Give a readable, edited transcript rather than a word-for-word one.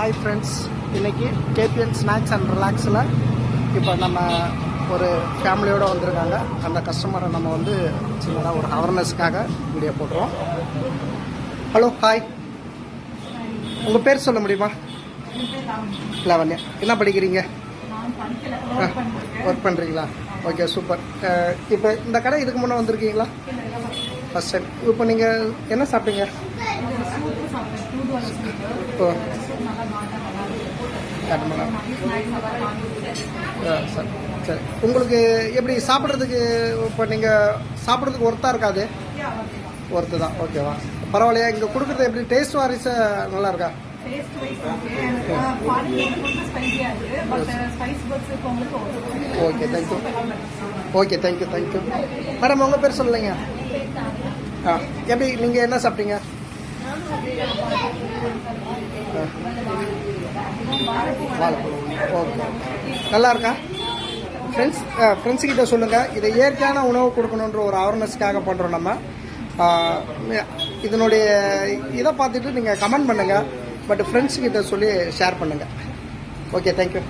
Hi friends, இன்றைக்கி KPN snacks and ரிலாக்ஸில் இப்போ நம்ம ஒரு ஃபேமிலியோடு வந்திருக்காங்க. அந்த கஸ்டமரை நம்ம வந்து சின்னதாக ஒரு அவேர்னஸ்க்காக வீடியோ போடுறோம். ஹலோ, ஹாய், உங்கள் பேர் சொல்ல முடியுமா? லாவண்யா. என்ன படிக்கிறீங்க? ஒர்க் பண்ணுறீங்களா? Okay, super. இப்போ இந்த கடை இதுக்கு முன்னே வந்திருக்கீங்களா? First time. இப்போ நீங்கள் என்ன சாப்பிட்டீங்க? ஓ, சார், சரி. உங்களுக்கு எப்படி சாப்பிட்றதுக்கு, இப்போ நீங்கள் சாப்பிட்றதுக்கு ஒர்த்தாக இருக்காது? ஒர்த்து தான். ஓகேவா, பரவாயில்லையா? இங்கே கொடுக்குறது எப்படி டேஸ்ட் வாரிச நல்லா இருக்கா? Okay, thank you. Okay, thank you, thank you. Madam, உங்கள் பேர் சொல்லலைங்க? எப்படி நீங்கள் என்ன சாப்பிட்டீங்க? ஓகே, நல்லா இருக்கா? ஃப்ரெண்ட்ஸுக்கிட்ட சொல்லுங்கள், இதை இயற்கையான உணவு கொடுக்கணுன்ற ஒரு அவேர்னஸ்க்காக பண்ணுறோம் நம்ம. இதனுடைய இதை பார்த்துட்டு நீங்கள் கமெண்ட் பண்ணுங்கள், பட் ஃப்ரெண்ட்ஸுக்கிட்ட சொல்லி ஷேர் பண்ணுங்கள். Okay, thank you.